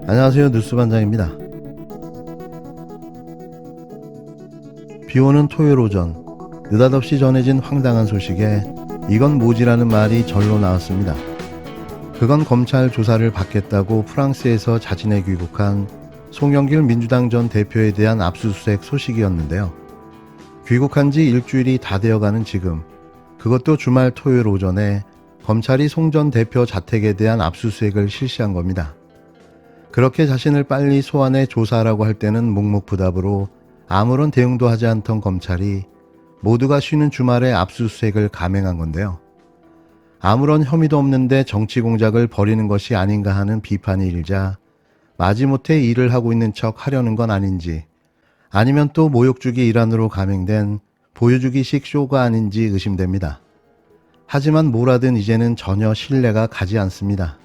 안녕하세요. 뉴스반장입니다. 비오는 토요일 오전, 느닷없이 전해진 황당한 소식에 이건 뭐지라는 말이 절로 나왔습니다. 그건 검찰 조사를 받겠다고 프랑스에서 자진해 귀국한 송영길 민주당 전 대표에 대한 압수수색 소식이었는데요. 귀국한 지 일주일이 다 되어가는 지금, 그것도 주말 토요일 오전에 검찰이 송 전 대표 자택에 대한 압수수색을 실시한 겁니다. 그렇게 자신을 빨리 소환해 조사하라고 할 때는 묵묵부답으로 아무런 대응도 하지 않던 검찰이 모두가 쉬는 주말에 압수수색을 감행한 건데요. 아무런 혐의도 없는데 정치 공작을 벌이는 것이 아닌가 하는 비판이 일자 마지못해 일을 하고 있는 척 하려는 건 아닌지, 아니면 또 모욕주기 일환으로 감행된 보여주기식 쇼가 아닌지 의심됩니다. 하지만 뭐라든 이제는 전혀 신뢰가 가지 않습니다.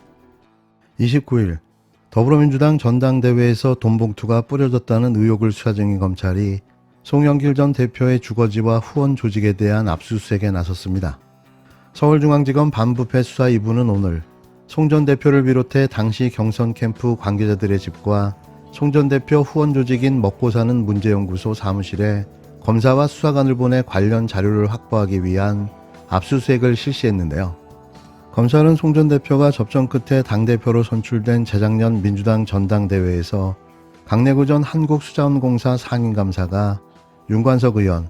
29일 더불어민주당 전당대회에서 돈봉투가 뿌려졌다는 의혹을 수사 중인 검찰이 송영길 전 대표의 주거지와 후원 조직에 대한 압수수색에 나섰습니다. 서울중앙지검 반부패 수사 2부는 오늘 송 전 대표를 비롯해 당시 경선 캠프 관계자들의 집과 송 전 대표 후원 조직인 먹고사는 문제연구소 사무실에 검사와 수사관을 보내 관련 자료를 확보하기 위한 압수수색을 실시했는데요. 검찰은 송 전 대표가 접전 끝에 당대표로 선출된 재작년 민주당 전당대회에서 강내구 전 한국수자원공사 상임감사가 윤관석 의원,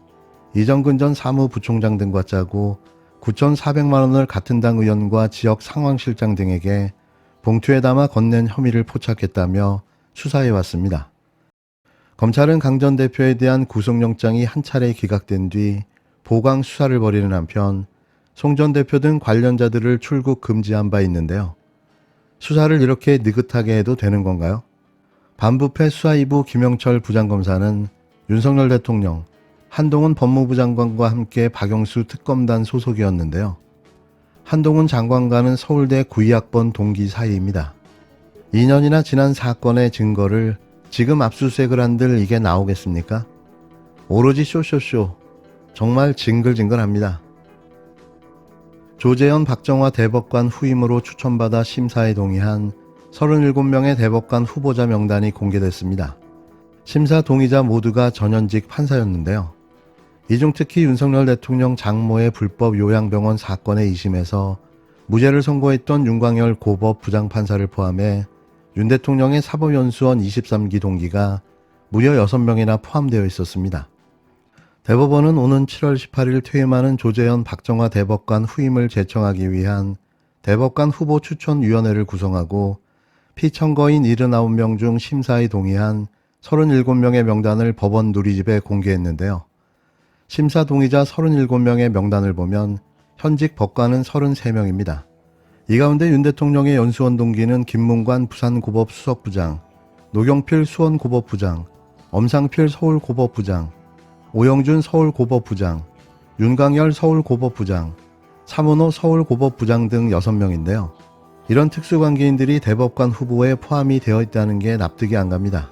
이정근 전 사무부총장 등과 짜고 9,400만 원을 같은 당 의원과 지역 상황실장 등에게 봉투에 담아 건넨 혐의를 포착했다며 수사해왔습니다. 검찰은 강 전 대표에 대한 구속영장이 한 차례 기각된 뒤 보강 수사를 벌이는 한편 송 전 대표 등 관련자들을 출국 금지한 바 있는데요. 수사를 이렇게 느긋하게 해도 되는 건가요? 반부패 수사 2부 김영철 부장검사는 윤석열 대통령, 한동훈 법무부 장관과 함께 박영수 특검단 소속이었는데요. 한동훈 장관과는 서울대 구의학번 동기 사이입니다. 2년이나 지난 사건의 증거를 지금 압수수색을 한들 이게 나오겠습니까? 오로지 쇼쇼쇼, 정말 징글징글합니다. 조재현 박정화 대법관 후임으로 추천받아 심사에 동의한 37명의 대법관 후보자 명단이 공개됐습니다. 심사 동의자 모두가 전현직 판사였는데요. 이 중 특히 윤석열 대통령 장모의 불법 요양병원 사건의 2심에서 무죄를 선고했던 윤광열 고법 부장판사를 포함해 윤 대통령의 사법연수원 23기 동기가 무려 6명이나 포함되어 있었습니다. 대법원은 오는 7월 18일 퇴임하는 조재현 박정화 대법관 후임을 제청하기 위한 대법관 후보 추천위원회를 구성하고 피청거인 79명 중 심사에 동의한 37명의 명단을 법원 누리집에 공개했는데요. 심사 동의자 37명의 명단을 보면 현직 법관은 33명입니다. 이 가운데 윤 대통령의 연수원 동기는 김문관 부산고법 수석부장, 노경필 수원고법부장, 엄상필 서울고법부장, 오영준 서울고법부장, 윤광열 서울고법부장, 차문호 서울고법부장 등 6명인데요. 이런 특수관계인들이 대법관 후보에 포함이 되어 있다는 게 납득이 안 갑니다.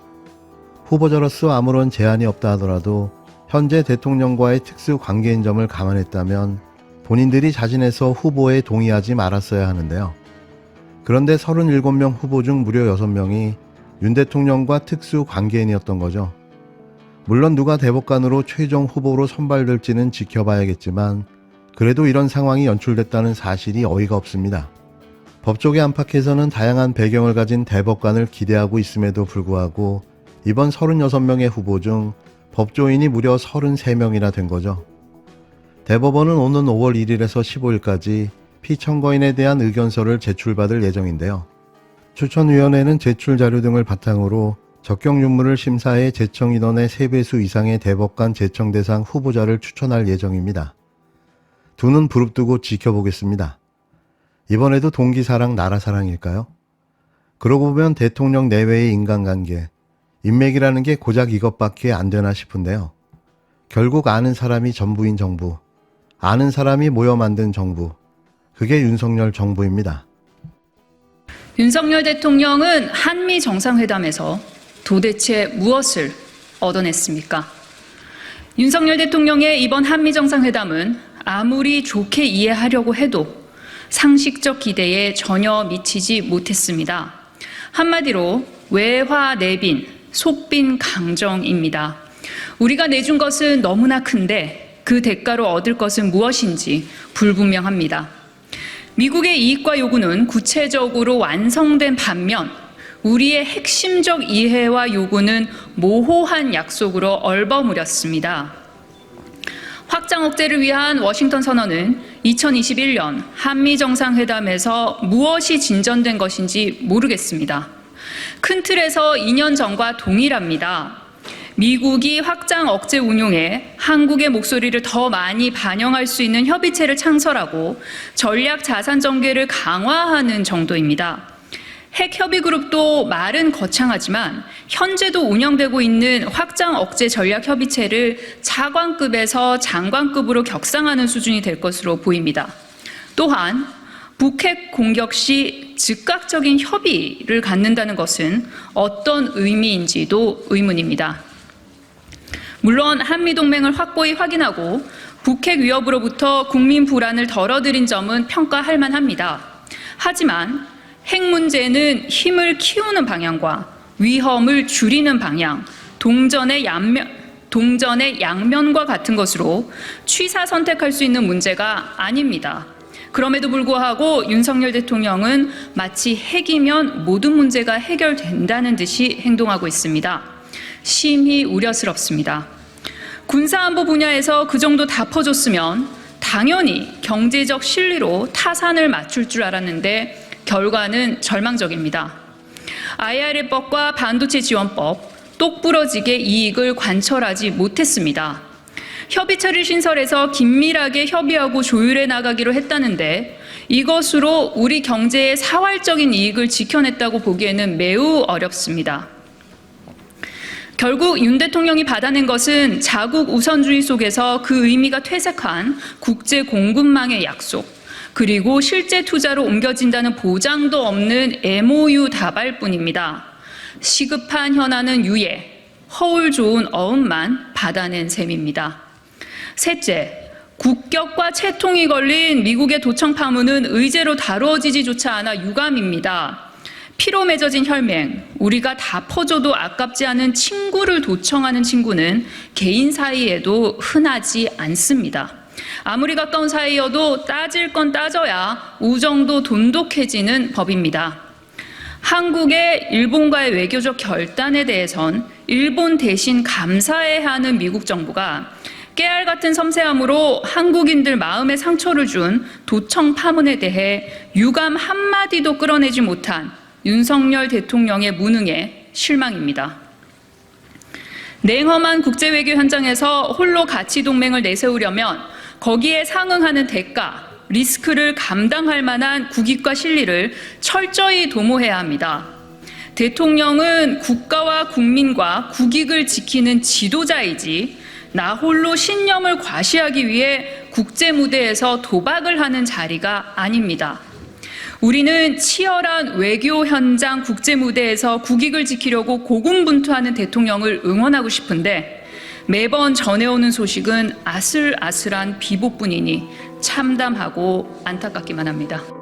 후보자로서 아무런 제한이 없다 하더라도 현재 대통령과의 특수관계인 점을 감안했다면 본인들이 자진해서 후보에 동의하지 말았어야 하는데요. 그런데 37명 후보 중 무려 6명이 윤 대통령과 특수관계인이었던 거죠. 물론 누가 대법관으로 최종 후보로 선발될지는 지켜봐야겠지만 그래도 이런 상황이 연출됐다는 사실이 어이가 없습니다. 법조계 안팎에서는 다양한 배경을 가진 대법관을 기대하고 있음에도 불구하고 이번 36명의 후보 중 법조인이 무려 33명이나 된 거죠. 대법원은 오는 5월 1일에서 15일까지 피청거인에 대한 의견서를 제출받을 예정인데요. 추천위원회는 제출 자료 등을 바탕으로 적격 윤무를 심사해 제청 인원의 3배수 이상의 대법관 제청 대상 후보자를 추천할 예정입니다. 두 눈 부릅뜨고 지켜보겠습니다. 이번에도 동기사랑 나라사랑일까요? 그러고 보면 대통령 내외의 인간관계, 인맥이라는 게 고작 이것밖에 안 되나 싶은데요. 결국 아는 사람이 전부인 정부, 아는 사람이 모여 만든 정부, 그게 윤석열 정부입니다. 윤석열 대통령은 한미 정상회담에서 도대체 무엇을 얻어냈습니까? 윤석열 대통령의 이번 한미 정상회담은 아무리 좋게 이해하려고 해도 상식적 기대에 전혀 미치지 못했습니다. 한마디로 외화 내빈, 속빈 강정입니다. 우리가 내준 것은 너무나 큰데 그 대가로 얻을 것은 무엇인지 불분명합니다. 미국의 이익과 요구는 구체적으로 완성된 반면 우리의 핵심적 이해와 요구는 모호한 약속으로 얼버무렸습니다. 확장 억제를 위한 워싱턴 선언은 2021년 한미 정상회담에서 무엇이 진전된 것인지 모르겠습니다. 큰 틀에서 2년 전과 동일합니다. 미국이 확장 억제 운용에 한국의 목소리를 더 많이 반영할 수 있는 협의체를 창설하고 전략 자산 전개를 강화하는 정도입니다. 핵협의그룹도 말은 거창하지만 현재도 운영되고 있는 확장 억제 전략 협의체를 차관급에서 장관급으로 격상하는 수준이 될 것으로 보입니다. 또한 북핵 공격 시 즉각적인 협의를 갖는다는 것은 어떤 의미인지도 의문입니다. 물론 한미동맹을 확고히 확인하고 북핵 위협으로부터 국민 불안을 덜어드린 점은 평가할 만합니다. 하지만 핵 문제는 힘을 키우는 방향과 위험을 줄이는 방향, 동전의 양면과 같은 것으로 취사 선택할 수 있는 문제가 아닙니다. 그럼에도 불구하고 윤석열 대통령은 마치 핵이면 모든 문제가 해결된다는 듯이 행동하고 있습니다. 심히 우려스럽습니다. 군사안보 분야에서 그 정도 다 퍼줬으면 당연히 경제적 실리로 타산을 맞출 줄 알았는데 결과는 절망적입니다. IRA법과 반도체 지원법, 똑부러지게 이익을 관철하지 못했습니다. 협의체를 신설해서 긴밀하게 협의하고 조율해 나가기로 했다는데 이것으로 우리 경제의 사활적인 이익을 지켜냈다고 보기에는 매우 어렵습니다. 결국 윤 대통령이 받아낸 것은 자국 우선주의 속에서 그 의미가 퇴색한 국제 공급망의 약속, 그리고 실제 투자로 옮겨진다는 보장도 없는 MOU 다발뿐입니다. 시급한 현안은 유예, 허울 좋은 어음만 받아낸 셈입니다. 셋째, 국격과 채통이 걸린 미국의 도청 파문은 의제로 다루어지지조차 않아 유감입니다. 피로 맺어진 혈맹, 우리가 다 퍼줘도 아깝지 않은 친구를 도청하는 친구는 개인 사이에도 흔하지 않습니다. 아무리 가까운 사이여도 따질 건 따져야 우정도 돈독해지는 법입니다. 한국의 일본과의 외교적 결단에 대해선 일본 대신 감사해야 하는 미국 정부가 깨알 같은 섬세함으로 한국인들 마음에 상처를 준 도청 파문에 대해 유감 한마디도 끌어내지 못한 윤석열 대통령의 무능에 실망입니다. 냉엄한 국제외교 현장에서 홀로 가치 동맹을 내세우려면 거기에 상응하는 대가, 리스크를 감당할 만한 국익과 실리를 철저히 도모해야 합니다. 대통령은 국가와 국민과 국익을 지키는 지도자이지 나 홀로 신념을 과시하기 위해 국제 무대에서 도박을 하는 자리가 아닙니다. 우리는 치열한 외교 현장 국제 무대에서 국익을 지키려고 고군분투하는 대통령을 응원하고 싶은데 매번 전해오는 소식은 아슬아슬한 비보뿐이니 참담하고 안타깝기만 합니다.